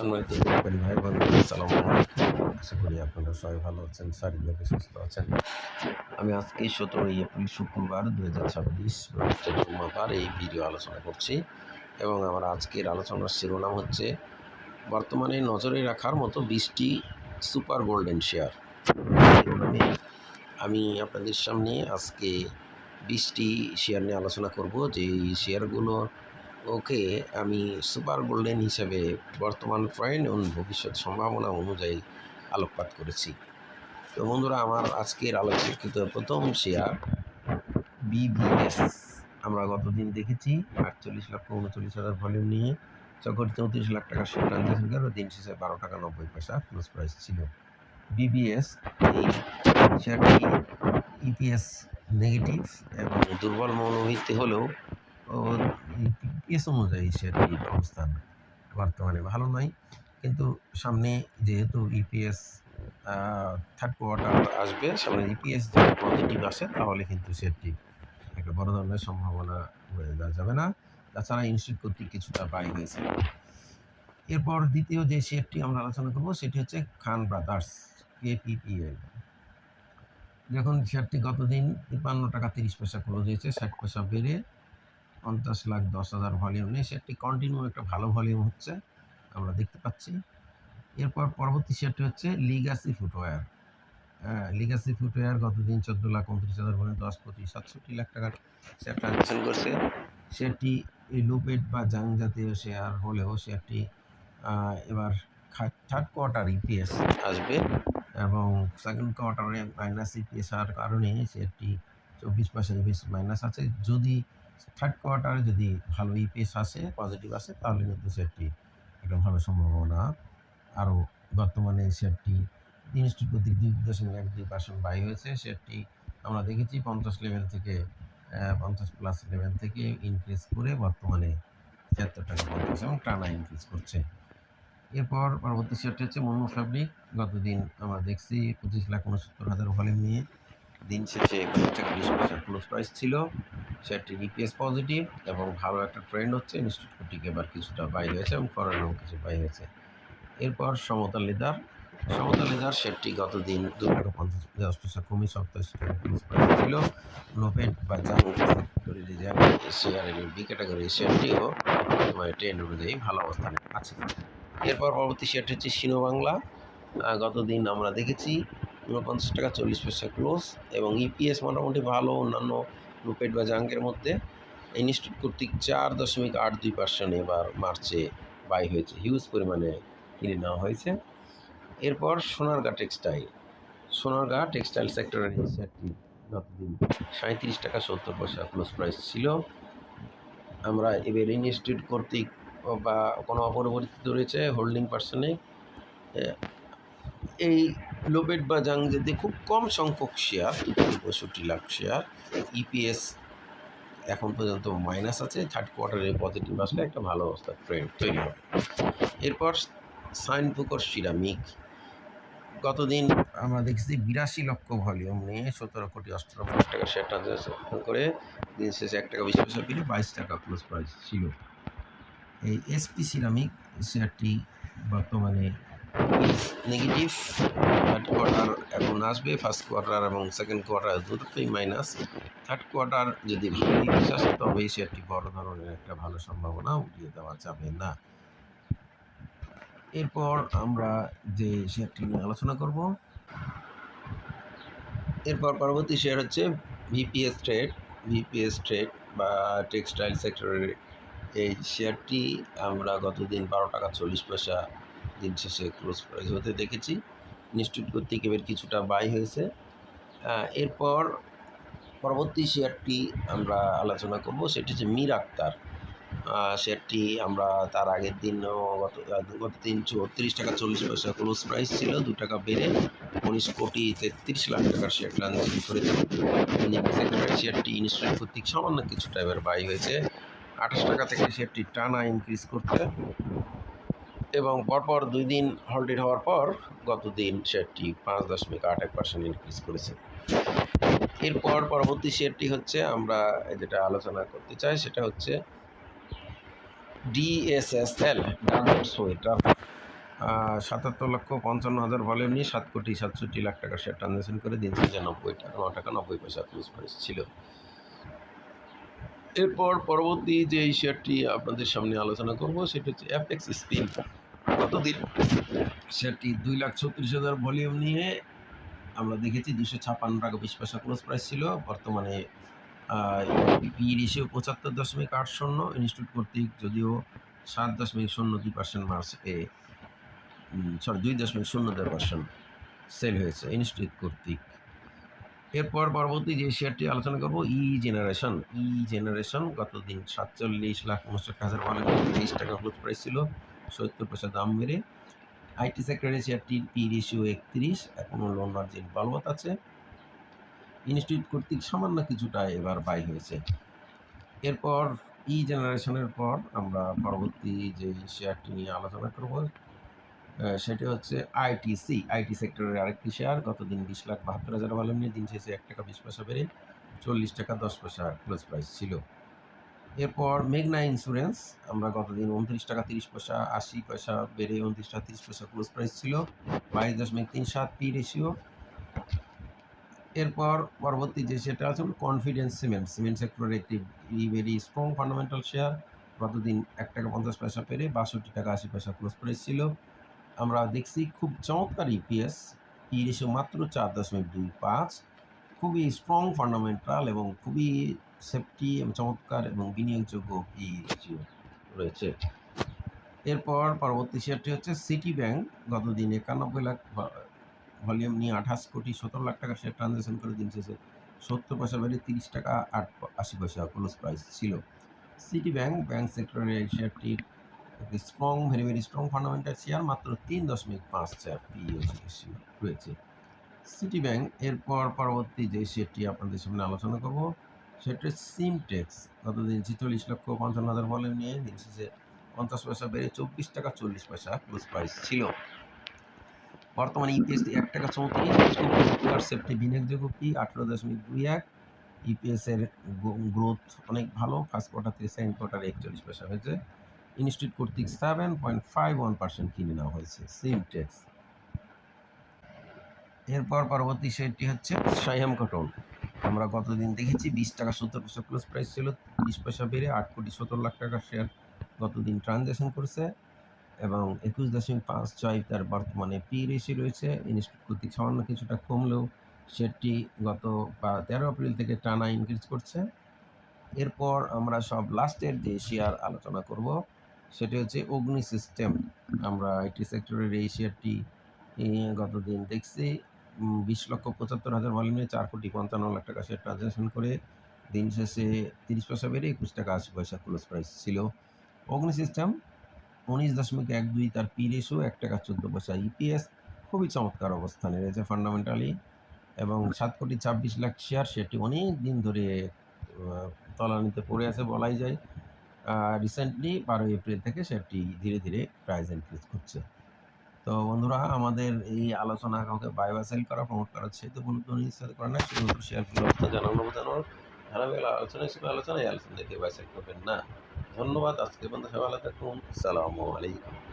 সম্মানিত ব্যাপারী ভাই বোনেরা, আসসালামু আলাইকুম। আশা করি আপনারা সবাই ভালো আছেন, শারীরিকভাবে সুস্থ আছেন। আমি আজকে 17 এপ্রিল শুক্রবার 2026 সোমবার এই ভিডিও আলোচনা করছি এবং আমার আজকের আলোচনার শিরোনাম হচ্ছে বর্তমানে নজরে রাখার মতো 20টি সুপার গোল্ডেন শেয়ার। শিরোনামে আমি আপনাদের সামনে আজকে 20টি শেয়ার নিয়ে আলোচনা করব, যে শেয়ারগুলো আমি সুপার গোল্ডেন হিসেবে বর্তমান ট্রেন্ড এবং ভবিষ্যৎ সম্ভাবনা অনুযায়ী আলোকপাত করেছি। তো বন্ধুরা, আমার আজকের আলোচিত প্রথম শেয়ার বিবিএস। আমরা গতদিন দেখেছি 48,39,000 ভলিউম নিয়ে 34 লাখ টাকা শেয়ার ট্রানজাকশন করে দিন শেষে 12 টাকা 90 পয়সা ক্লোজ প্রাইস ছিল। বিবিএস এই শেয়ারটি ইপিএস নেগেটিভ এবং দুর্বল মৌলভিত্তি হলেও ইপিএস অনুযায়ী শেয়ারটির অবস্থান বর্তমানে ভালো নয়, কিন্তু সামনে যেহেতু ইপিএস থার্ড কোয়ার্টার আসবে, সামনে ইপিএস যদি পজিটিভ আসে তাহলে কিন্তু শেয়ারটি একটা বড় ধরনের সম্ভাবনা হয়ে যাবে না। তাছাড়া ইনস্টিটিউট কর্তৃক কিছুটা বাই হয়েছে। এরপর দ্বিতীয় যে শেয়ারটি আমরা আলোচনা করব সেটি হচ্ছে খান ব্রাদার্স KPPL। যখন শেয়ারটি গতদিন 53 টাকা 30 পয়সা ক্লোজ হয়েছে, 60 পয়সা বেড়ে 50,10,000 ভলিউম নিয়ে শেয়ারটি কন্টিনিউ একটা ভালো ভলিউম হচ্ছে আমরা দেখতে পাচ্ছি। এরপর পরবর্তী শেয়ারটি হচ্ছে লিগাসি ফুটওয়্যার। লিগাসি ফুটওয়্যার গতদিন 14,29,000 ভলিউম 10,67 লাখ টাকার শেয়ার ট্রানজাকশন করছে। শেয়ারটি এই লুপেট বা জাং জাতীয় শেয়ার হলেও শেয়ারটি এবার থার্ড কোয়ার্টার ইপিএস আসবে এবং সেকেন্ড কোয়ার্টারে মাইনাস ইপিএস হওয়ার কারণে শেয়ারটি 24 পয়সা ইপিএস মাইনাস আছে। যদি থার্ড কোয়ার্টারে যদি ভালো ইপিএস আসে, পজিটিভ আসে, তাহলে কিন্তু শেয়ারটি একটা ভালো সম্ভাবনা। আরও বর্তমানে শেয়ারটি ইনস্টিটিউট কর্তৃক 2.12% বাই হয়েছে। শেয়ারটি আমরা দেখেছি 50 লেভেল থেকে 50+ লেভেল থেকে ইনক্রিজ করে বর্তমানে 76 টাকা 50 এবং টানা ইনক্রিজ করছে। এরপর পরবর্তী শেয়ারটি হচ্ছে মনু ফ্যাব্রিক। গতদিন আমরা দেখছি 25,69,000 ভলিউম নিয়ে দিন শেষে 20 টাকা 20 পয়সা ক্লোজ প্রাইস ছিল। শেয়ারটির ইপিএস পজিটিভ এবং ভালো একটা ট্রেন্ড হচ্ছে। ইনস্টিটিউট কর্তৃক এবার কিছুটা বাই হয়েছে এবং ফরেনেও কিছু বাই হয়েছে। এরপর সমতা লেদার শেয়ারটি গতদিন 2 টাকা 50 পয়সা কমে 27 টাকা ক্লোজ প্রাইস ছিল। লোপেট বা জাং ক্যাটাগরি শেয়ারের বি ক্যাটাগরি শেয়ারটিও বর্তমানে ট্রেন্ড অনুযায়ী ভালো অবস্থানে আছে। এরপর পরবর্তী শেয়ারটি হচ্ছে সিনো বাংলা। গতদিন আমরা দেখেছি 49 টাকা 40 পয়সা ক্লোজ এবং ইপিএস মোটামুটি ভালো, অন্যান্য লুপেট বা জাঙ্কের মধ্যে। ইনস্টিটিউট কর্তৃক 4.82% এবার মার্চে বাই হয়েছে, হিউজ পরিমাণে কিনে নেওয়া হয়েছে। এরপর সোনারগাঁ টেক্সটাইল সেক্টরের এই শেয়ারটি গতদিন 37 টাকা 70 পয়সা ক্লোজ প্রাইস ছিল। আমরা এবার ইনস্টিটিউট কর্তৃক বা কোনো অপরিবর্তিত রয়েছে হোল্ডিং পার্সনে এই লোপেট বা জাং যদি খুব কম সংখ্যক শেয়ার 65 লাখ শেয়ার, ইপিএস এখন পর্যন্ত মাইনাস আছে। থার্ড কোয়ার্টারে পজিটিভ আসলে একটা ভালো অবস্থা ট্রেন্ড তৈরি হবে। এরপর সাইনপুকুর সিরামিক। গতদিন আমরা দেখছি 82 লক্ষ ভলিউম নিয়ে 17,98,00,000 টাকা শেয়ার ট্রানজাকশন করে দিন শেষে 1 টাকা 20 পয়সা বেড়ে 22 টাকা ক্লোজ প্রাইস ছিল। এই এসপি সিরামিক শেয়ারটি বর্তমানে নেগেটিভ। থার্ড কোয়ার্টার এখন আসবে, ফার্স্ট কোয়ার্টার এবং সেকেন্ড কোয়ার্টার দুটোই মাইনাস। থার্ড কোয়ার্টার যদি ভালো ইপিএস আসে তবে এই শেয়ারটি বড় ধরনের একটা ভালো সম্ভাবনা উঠিয়ে দেওয়া যাবে না। এরপর আমরা যে শেয়ারটি নিয়ে আলোচনা করব, এরপর পরবর্তী শেয়ার হচ্ছে ভিপিএস ট্রেড বা টেক্সটাইল সেক্টরের এই শেয়ারটি আমরা গতদিন 12 টাকা 40 পয়সা দিন শেষে ক্লোজ প্রাইস হতে দেখেছি। ইনস্টিটিউট কর্তৃক এবার কিছুটা বাই হয়েছে। এরপর পরবর্তী শেয়ারটি আমরা আলোচনা করব সেটি হচ্ছে মীর আক্তার। শেয়ারটি আমরা তার আগের দিন গত দিন 34 টাকা 40 পয়সা ক্লোজ প্রাইস ছিল, 2 টাকা বেড়ে 19,33,00,000 টাকার শেয়ার ট্রানজাকশন করেছে। শেয়ারটি ইনস্টিটিউট কর্তৃক সামান্য কিছুটা এবার বাই হয়েছে। 28 টাকা থেকে শেয়ারটি টানা ইনক্রিজ করতে এবং পরপর 2 দিন হল্টেড হওয়ার পর গতদিন শেয়ারটি 5.81% ইনক্রিজ করেছে। এরপর পরবর্তী শেয়ারটি হচ্ছে আমরা যেটা আলোচনা করতে চাই সেটা হচ্ছে DSSL, ডার্ক সোয়েটার। ৭৭,৫৫,০০০ ভলিউম নিয়ে 7,৬৭,০০,০০০ টাকা শেয়ার ট্রানজ্যাকশন করে দিন শেষে ৯ টাকা ৯০ পয়সা ক্লোজ প্রাইস ছিল। এরপর পরবর্তী যে এই শেয়ারটি আপনাদের সামনে আলোচনা করব সেটি হচ্ছে অ্যাপেক্স স্পিন। গতদিন শেয়ারটি 2,36,০০০ ভলিউম নিয়ে আমরা দেখেছি 256 টাকা 20 পয়সা ক্লোজ প্রাইস ছিল। বর্তমানে পি রেশিও ৭৫.৮০, ইনস্টিটিউট কর্তৃক যদিও 7.02% মার্চে 2.02% সেল হয়েছে ইনস্টিটিউট কর্তৃক। এরপর পরবর্তী যে শেয়ারটি আলোচনা করব জেনারেশন গতদিন 47,59,000 ভলিউম 23 টাকা ক্লোজ প্রাইস ছিল, 70 পয়সা দাম বেড়ে। আইটি সেক্টরের শেয়ারটির পি রেশিও 31, এখনও লোন মার্জিন বলবৎ আছে। ইনস্টিটিউট কর্তৃক সামান্য কিছুটা এবার বাই হয়েছে। এরপর জেনারেশনের পর আমরা পরবর্তী যে শেয়ারটি নিয়ে আলোচনা করব সেটি হচ্ছে আইটি সেক্টরের আরেকটি শেয়ার। গতদিন 20,72,000 ভলিউম নিয়ে দিন শেষে 1 টাকা 20 পয়সা বেড়ে 40 টাকা 10 পয়সা ক্লোজ প্রাইস ছিল। এরপর মেঘনা ইন্স্যুরেন্স, আমরা গতদিন 29 টাকা 30 পয়সা 80 পয়সা বেড়ে 29 টাকা 30 পয়সা ক্লোজ প্রাইস ছিল, 22.37 পি রেশিও। এরপর পরবর্তী যে শেয়ারটা আছে কনফিডেন্স সিমেন্ট সেক্টরের একটি ভেরি স্ট্রং ফান্ডামেন্টাল শেয়ার। গতদিন 1 টাকা 50 পয়সা বেড়ে 62 টাকা 80 পয়সা ক্লোজ প্রাইস ছিল। আমরা দেখছি খুব চমৎকার ইপিএস, পি রেশিও মাত্র 4.25, খুবই স্ট্রং ফান্ডামেন্টাল এবং খুবই সেফটি এবং চমৎকার এবং বিনিয়োগযোগ্য পি রেশিও রয়েছে। এরপর পরবর্তী শেয়ারটি হচ্ছে সিটি ব্যাংক। গতদিন 91 লাখ ভলিউম নিয়ে 28,17,00,000 টাকা শেয়ার ট্রানজ্যাকশন করে দিন শেষে 70 পয়সা বেড়ে 30 টাকা 80 পয়সা ক্লোজ প্রাইস ছিল। সিটি ব্যাংক সেক্টরের এই শেয়ারটির strong very strong fundamental share, মাত্র 3.54 পিইও রেশিও রয়েছে সিটি ব্যাংক। এরপর পরবর্তী যে শেয়ারটি আপনাদের সামনে আলোচনা করব সেটি সিমটেক্স। গতদিন 46,55,000 ভলিউম নিয়ে দিন শেষে 50 পয়সা বেড়ে 24 টাকা 40 পয়সা ক্লোজ প্রাইস ছিল। বর্তমানে ইপিএস 1 টাকা 34, সেফটি বিনিয়োগযোগ্য পি 18.21। ইপিএস এর গ্রোথ অনেক ভালো, ফার্স্ট কোয়ার্টার থেকে সেকেন্ড কোয়ার্টারে 41 পয়সা হয়েছে। ইনস্টিটিউট কর্তৃক 7.51% কিনে নেওয়া হয়েছে সিমটেক্স। এরপর পরবর্তী শেয়ারটি হচ্ছে সাইহাম কটন। আমরা গতদিন দেখেছি 20 টাকা 70 পয়সা ক্লোজ প্রাইস ছিল, 30 পয়সা বেড়ে 8,17,00,000 টাকা শেয়ার গতদিন ট্রানজ্যাকশন করেছে এবং 21.56 তার বর্তমানে পি রেশিও রয়েছে। ইনস্টিটিউট কর্তৃক সামান্য কিছুটা কমলেও শেয়ারটি গত 13 এপ্রিল থেকে টানা ইনক্রিজ করছে। এরপর আমরা সব লাস্টের যে শেয়ার আলোচনা করব সেটি হচ্ছে অগ্নি সিস্টেম। আমরা আইটি সেক্টরের এই শেয়ারটি গতদিন দেখছি 20,75,000 ভলিউমে 4,55,00,000 টাকা শেয়ার ট্রানজ্যাকশন করে দিন শেষে 30 পয়সা বেড়ে 21 টাকা 80 পয়সা ক্লোজ প্রাইস ছিল। অগ্নি সিস্টেম 19.12 তার পি রেশিও, 1 টাকা 14 পয়সা ইপিএস, খুবই চমৎকার অবস্থানে রয়েছে ফান্ডামেন্টালি এবং 7,26,00,000 শেয়ার। সেটি অনেক দিন ধরে তলানিতে পড়ে আছে বলাই যায়। রিসেন্টলি 12 এপ্রিল থেকে শেয়ারটি ধীরে ধীরে প্রাইস ইনক্রিজ করছে। তো বন্ধুরা, আমাদের এই আলোচনা কাউকে বাই বা সেল করা প্রমোট করা সেহেতু কোনো নিশ্চিত করে না, শুধুমাত্র শেয়ারগুলো জানানোর ধারাবাহিক আলোচনা হিসেবে আলোচনা দেখে বাই সেল করবেন না। ধন্যবাদ। আজকে বন্ধু সবাই ভালো থাকুন। আসসালামু আলাইকুম।